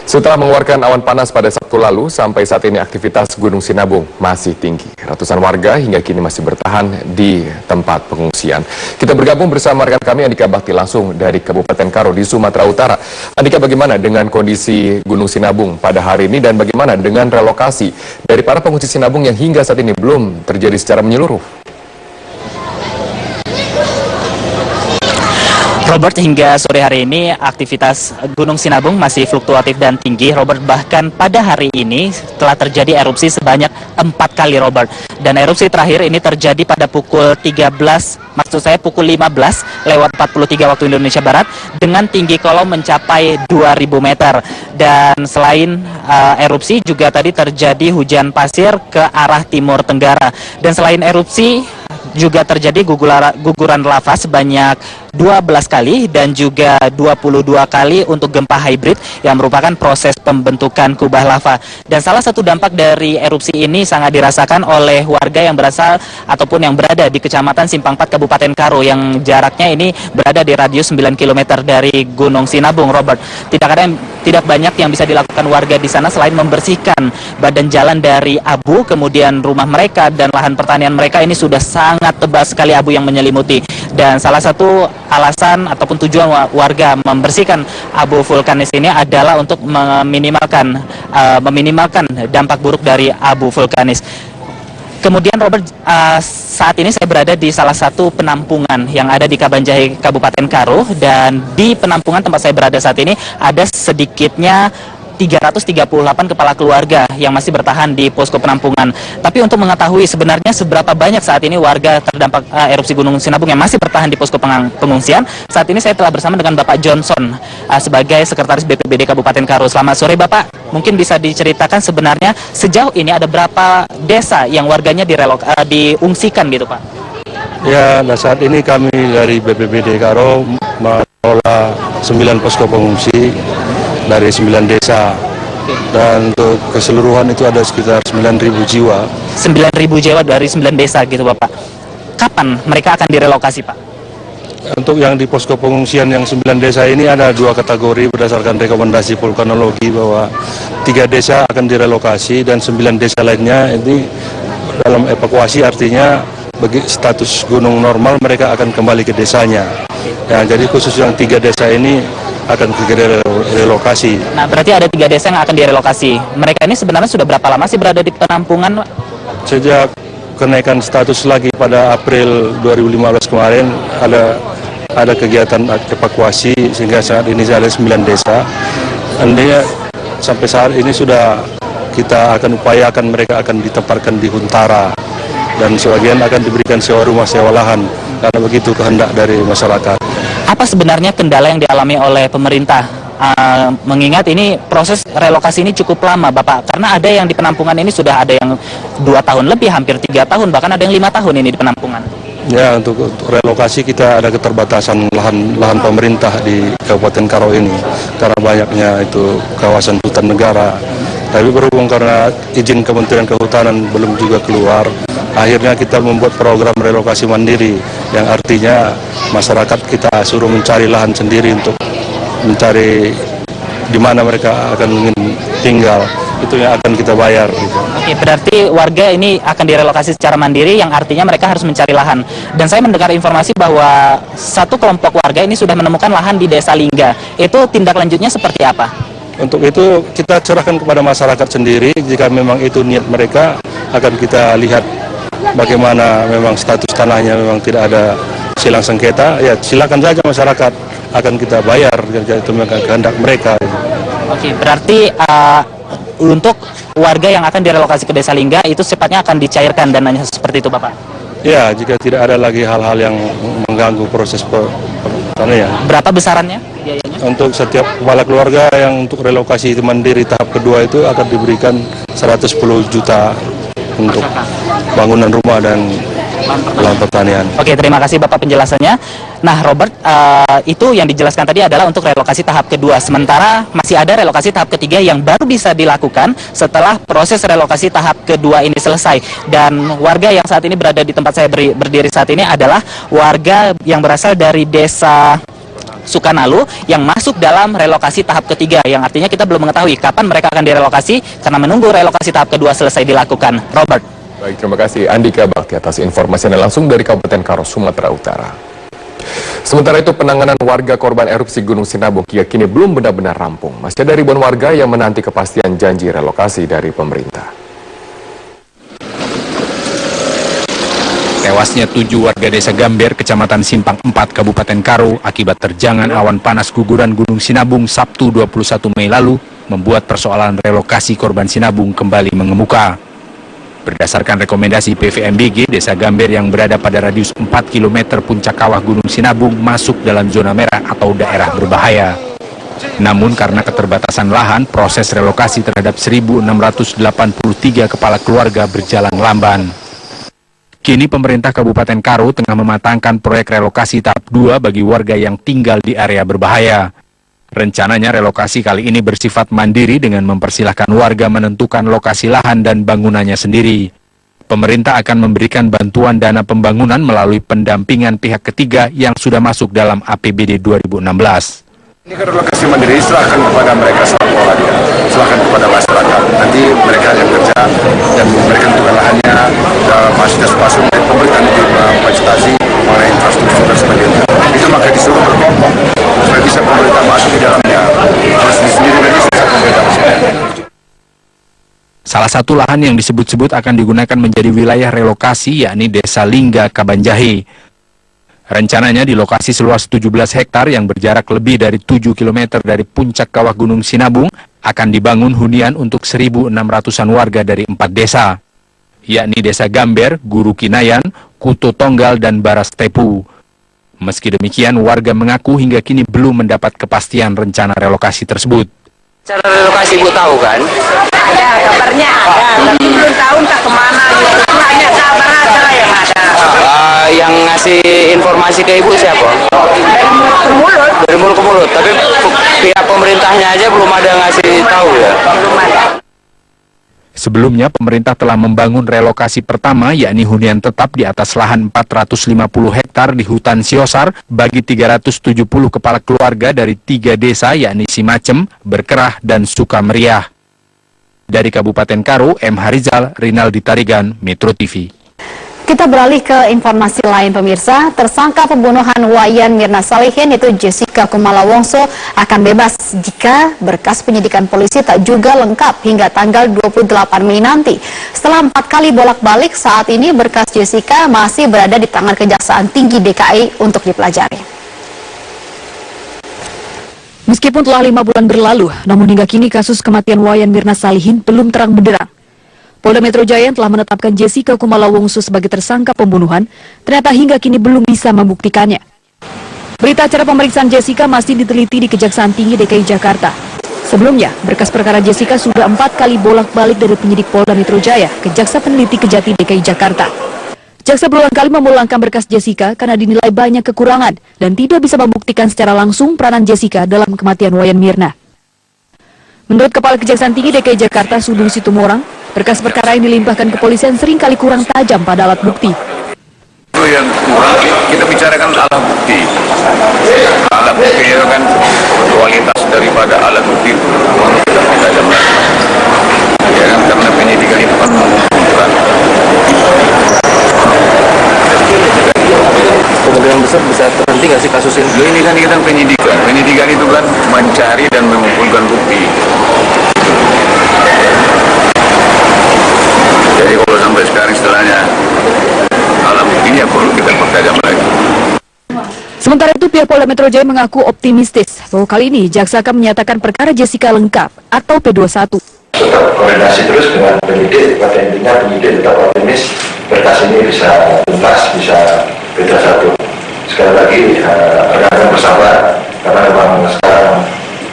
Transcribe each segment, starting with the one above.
Setelah mengeluarkan awan panas pada Sabtu lalu, sampai saat ini aktivitas Gunung Sinabung masih tinggi. Ratusan warga hingga kini masih bertahan di tempat pengungsian. Kita bergabung bersama rekan kami Andika Bakti langsung dari Kabupaten Karo di Sumatera Utara. Andika, bagaimana dengan kondisi Gunung Sinabung pada hari ini dan bagaimana dengan relokasi dari para pengungsi Sinabung yang hingga saat ini belum terjadi secara menyeluruh? Robert, hingga sore hari ini aktivitas Gunung Sinabung masih fluktuatif dan tinggi. Robert, bahkan pada hari ini telah terjadi erupsi sebanyak 4 kali, Robert. Dan erupsi terakhir ini terjadi pada pukul 13, maksud saya pukul 15:43 waktu Indonesia Barat dengan tinggi kolom mencapai 2000 meter. Dan selain erupsi juga tadi terjadi hujan pasir ke arah timur tenggara. Dan selain erupsi juga terjadi guguran lava sebanyak 12 kali dan juga 22 kali untuk gempa hibrid yang merupakan proses pembentukan kubah lava. Dan salah satu dampak dari erupsi ini sangat dirasakan oleh warga yang berasal ataupun yang berada di Kecamatan Simpang 4 Kabupaten Karo yang jaraknya ini berada di radius 9 km dari Gunung Sinabung, Robert. Tidak banyak yang bisa dilakukan warga di sana selain membersihkan badan jalan dari abu, kemudian rumah mereka dan lahan pertanian mereka ini sudah sangat tebal sekali abu yang menyelimuti. Dan salah satu alasan ataupun tujuan warga membersihkan abu vulkanis ini adalah untuk meminimalkan dampak buruk dari abu vulkanis. Kemudian Robert, saat ini saya berada di salah satu penampungan yang ada di Kabanjahe, Kabupaten Karo, dan di penampungan tempat saya berada saat ini ada sedikitnya 338 kepala keluarga yang masih bertahan di posko penampungan. Tapi untuk mengetahui sebenarnya seberapa banyak saat ini warga terdampak erupsi Gunung Sinabung yang masih bertahan di posko pengungsian, saat ini saya telah bersama dengan Bapak Johnson sebagai Sekretaris BPBD Kabupaten Karo. Selamat sore Bapak, mungkin bisa diceritakan sebenarnya sejauh ini ada berapa desa yang warganya diungsikan gitu Pak? Ya, nah saat ini kami dari BPBD Karo mengelola 9 posko pengungsi dari 9 desa. Dan untuk keseluruhan itu ada sekitar 9.000 jiwa. 9.000 jiwa dari 9 desa gitu Bapak. Kapan mereka akan direlokasi Pak? Untuk yang di posko pengungsian yang 9 desa ini ada 2 kategori berdasarkan rekomendasi vulkanologi bahwa 3 desa akan direlokasi dan 9 desa lainnya ini dalam evakuasi, artinya bagi status gunung normal mereka akan kembali ke desanya. Ya, jadi khusus yang 3 desa ini akan direlokasi. Nah, berarti ada 3 desa yang akan direlokasi. Mereka ini sebenarnya sudah berapa lama sih berada di penampungan, Pak? Sejak kenaikan status lagi pada April 2015 kemarin ada kegiatan evakuasi sehingga saat ini ada 9 desa. Andainya sampai saat ini sudah kita akan upayakan mereka akan ditempatkan di Huntara dan sebagian akan diberikan sewa rumah, sewa lahan karena begitu kehendak dari masyarakat. Apa sebenarnya kendala yang dialami oleh pemerintah? Mengingat ini proses relokasi ini cukup lama Bapak, karena ada yang di penampungan ini sudah ada yang 2 tahun lebih, hampir 3 tahun, bahkan ada yang 5 tahun ini di penampungan. Ya, untuk relokasi kita ada keterbatasan lahan pemerintah di Kabupaten Karo ini karena banyaknya itu kawasan hutan negara. Tapi berhubung karena izin Kementerian Kehutanan belum juga keluar, akhirnya kita membuat program relokasi mandiri yang artinya masyarakat kita suruh mencari lahan sendiri untuk mencari di mana mereka akan ingin tinggal, itu yang akan kita bayar. Gitu. Oke, berarti warga ini akan direlokasi secara mandiri yang artinya mereka harus mencari lahan. Dan saya mendengar informasi bahwa satu kelompok warga ini sudah menemukan lahan di Desa Lingga. Itu tindak lanjutnya seperti apa? Untuk itu kita serahkan kepada masyarakat sendiri, jika memang itu niat mereka akan kita lihat bagaimana memang status tanahnya memang tidak ada silang sengketa, ya silakan saja masyarakat akan kita bayar, itu memang kehendak mereka. Oke, berarti untuk warga yang akan direlokasi ke Desa Lingga itu secepatnya akan dicairkan dananya seperti itu Bapak? Ya, jika tidak ada lagi hal-hal yang mengganggu proses ya. Berapa besarannya biayanya? Untuk setiap kepala keluarga yang untuk relokasi mandiri tahap kedua itu akan diberikan 110 juta untuk bangunan rumah dan lahan pertanian. Oke, terima kasih Bapak penjelasannya. Nah, Robert, itu yang dijelaskan tadi adalah untuk relokasi tahap kedua. Sementara masih ada relokasi tahap ketiga yang baru bisa dilakukan setelah proses relokasi tahap kedua ini selesai. Dan warga yang saat ini berada di tempat saya berdiri saat ini adalah warga yang berasal dari desa Sukanalu yang masuk dalam relokasi tahap ketiga, yang artinya kita belum mengetahui kapan mereka akan direlokasi karena menunggu relokasi tahap kedua selesai dilakukan. Robert. Baik, terima kasih Andika Bakti atas informasinya langsung dari Kabupaten Karo, Sumatera Utara. Sementara itu, penanganan warga korban erupsi Gunung Sinabung hingga kini belum benar-benar rampung. Masih ada ribuan warga yang menanti kepastian janji relokasi dari pemerintah. Tewasnya 7 warga desa Gamber, Kecamatan Simpang 4, Kabupaten Karo akibat terjangan awan panas guguran Gunung Sinabung Sabtu 21 Mei lalu membuat persoalan relokasi korban Sinabung kembali mengemuka. Berdasarkan rekomendasi PVMBG, desa Gamber yang berada pada radius 4 km puncak kawah Gunung Sinabung masuk dalam zona merah atau daerah berbahaya. Namun karena keterbatasan lahan, proses relokasi terhadap 1.683 kepala keluarga berjalan lamban. Kini pemerintah Kabupaten Karo tengah mematangkan proyek relokasi tahap 2 bagi warga yang tinggal di area berbahaya. Rencananya relokasi kali ini bersifat mandiri dengan mempersilahkan warga menentukan lokasi lahan dan bangunannya sendiri. Pemerintah akan memberikan bantuan dana pembangunan melalui pendampingan pihak ketiga yang sudah masuk dalam APBD 2016. Ini kan relokasi mandiri, silahkan kepada mereka warga, silahkan kepada masyarakat. Nanti mereka yang kerja dan mereka tentukan lahannya, fasilitas pasung dari pemerintah nanti memfasilitasi mengenai infrastruktur dan sebagainya. Itu maka disuruh berkelompok supaya bisa pemerintah masuk di dalamnya. Harus sendiri nanti susah pemerintah masuk. Salah satu lahan yang disebut-sebut akan digunakan menjadi wilayah relokasi yakni Desa Lingga Kabanjahe. Rencananya di lokasi seluas 17 hektar yang berjarak lebih dari 7 km dari puncak kawah Gunung Sinabung akan dibangun hunian untuk 1.600-an warga dari 4 desa, yakni Desa Gamber, Guru Kinayan, Kuto Tonggal, dan Baras Tepu. Meski demikian, warga mengaku hingga kini belum mendapat kepastian rencana relokasi tersebut. Cara relokasi Bu tahu kan? Ada kabarnya ada, tapi belum tahu entah kemana gitu. Hanya kabar aja lah yang ada. Yang ngasih informasi ke Ibu siapa? Dari mulut ke mulut. Dari mulut ke mulut, tapi pihak pemerintahnya aja belum ada ngasih tahu ya? Belum ada. Sebelumnya, pemerintah telah membangun relokasi pertama, yakni hunian tetap di atas lahan 450 hektar di hutan Siosar bagi 370 kepala keluarga dari 3 desa, yakni Simacem, Berkerah, dan Sukameriah. Dari Kabupaten Karo, M. Harizal, Rinaldi Tarigan, Metro TV. Kita beralih ke informasi lain, pemirsa. Tersangka pembunuhan Wayan Mirna Salihin yaitu Jessica Kumala Wongso akan bebas jika berkas penyidikan polisi tak juga lengkap hingga tanggal 28 Mei nanti. Setelah 4 kali bolak-balik, saat ini berkas Jessica masih berada di tangan Kejaksaan Tinggi DKI untuk dipelajari. Meskipun telah 5 bulan berlalu, namun hingga kini kasus kematian Wayan Mirna Salihin belum terang benderang. Polda Metro Jaya telah menetapkan Jessica Kumala Wongso sebagai tersangka pembunuhan, ternyata hingga kini belum bisa membuktikannya. Berita acara pemeriksaan Jessica masih diteliti di Kejaksaan Tinggi DKI Jakarta. Sebelumnya, berkas perkara Jessica sudah 4 kali bolak-balik dari penyidik Polda Metro Jaya ke Jaksa Peneliti Kejati DKI Jakarta. Jaksa berulang kali memulangkan berkas Jessica karena dinilai banyak kekurangan dan tidak bisa membuktikan secara langsung peranan Jessica dalam kematian Wayan Mirna. Menurut Kepala Kejaksaan Tinggi DKI Jakarta, Sudung Situmorang, berkas perkara yang dilimpahkan kepolisian seringkali kurang tajam pada alat bukti. Itu yang kurang, kita bicarakan alat bukti. Alat bukti itu kan kualitas daripada alat bukti itu tidak tajam lagi. Ya kan, karena penyidikan itu kan mengumpulkan. Kemungkinan besar bisa terhenti nggak sih kasus ini? Ini kan kita penyidikan. Penyidikan itu kan mencari dan mengumpulkan bukti. Jadi kalau sampai sekarang setelahnya alat buktinya perlu kita pertajam lagi. Sementara itu, pihak Polda Metro Jaya mengaku optimistis bahwa kali ini jaksa akan menyatakan perkara Jessica lengkap atau P21. Tetap koordinasi terus dengan penyidik, pada intinya penyidik tetap optimis berkas ini bisa tuntas, bisa P21. Sekali lagi rekan-rekan bersabar karena memang sekarang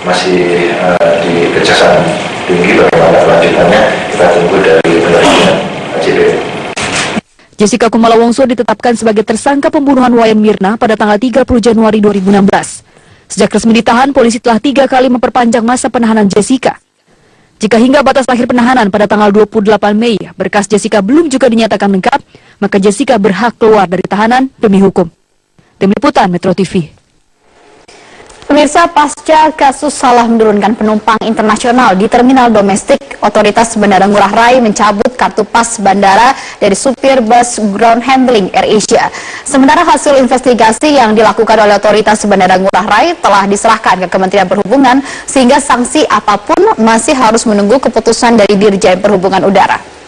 masih di Kejaksaan Tinggi, bagaimana kelanjutannya kita tunggu dari penelitian ACB. Jessica Kumala Wongso ditetapkan sebagai tersangka pembunuhan Wayan Mirna pada tanggal 30 Januari 2016. Sejak resmi ditahan, polisi telah 3 kali memperpanjang masa penahanan Jessica. Jika hingga batas akhir penahanan pada tanggal 28 Mei, berkas Jessica belum juga dinyatakan lengkap, maka Jessica berhak keluar dari tahanan demi hukum. Tim Liputan Metro TV. Pemirsa, pasca kasus salah menurunkan penumpang internasional di terminal domestik, otoritas Bandara Ngurah Rai mencabut kartu pas bandara dari supir bus ground handling AirAsia. Sementara hasil investigasi yang dilakukan oleh otoritas Bandara Ngurah Rai telah diserahkan ke Kementerian Perhubungan, sehingga sanksi apapun masih harus menunggu keputusan dari Dirjen Perhubungan Udara.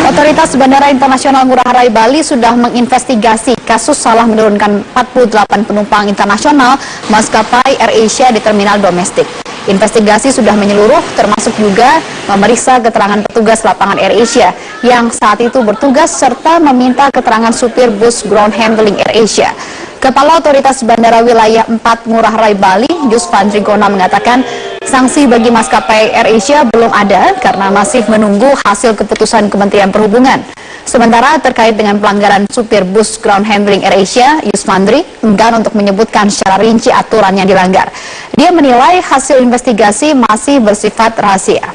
Otoritas Bandara Internasional Ngurah Rai Bali sudah menginvestigasi kasus salah menurunkan 48 penumpang internasional maskapai AirAsia di terminal domestik. Investigasi sudah menyeluruh, termasuk juga memeriksa keterangan petugas lapangan AirAsia yang saat itu bertugas serta meminta keterangan supir bus ground handling AirAsia. Kepala Otoritas Bandara Wilayah 4 Ngurah Rai Bali, Yusfandri Gona, mengatakan sanksi bagi maskapai AirAsia belum ada karena masih menunggu hasil keputusan Kementerian Perhubungan. Sementara terkait dengan pelanggaran supir bus ground handling AirAsia, Yusfandri enggan untuk menyebutkan secara rinci aturan yang dilanggar. Dia menilai hasil investigasi masih bersifat rahasia.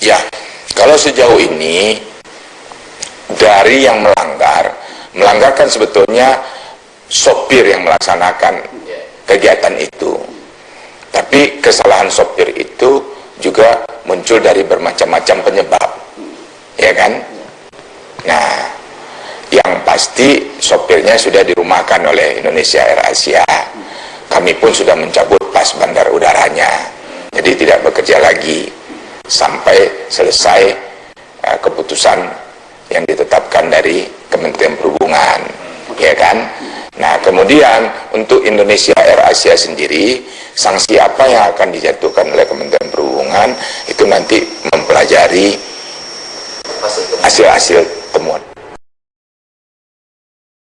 Ya, kalau sejauh ini dari yang melanggar kan sebetulnya sopir yang melaksanakan kegiatan itu. Tapi kesalahan sopir itu juga muncul dari bermacam-macam penyebab, ya kan? Nah, yang pasti sopirnya sudah dirumahkan oleh Indonesia AirAsia. Kami pun sudah mencabut pas bandar udaranya, jadi tidak bekerja lagi sampai selesai keputusan yang ditetapkan dari Kementerian Perhubungan, ya kan? Nah, kemudian untuk Indonesia AirAsia sendiri, sanksi apa yang akan dijatuhkan oleh Kementerian Perhubungan itu nanti mempelajari hasil-hasil temuan.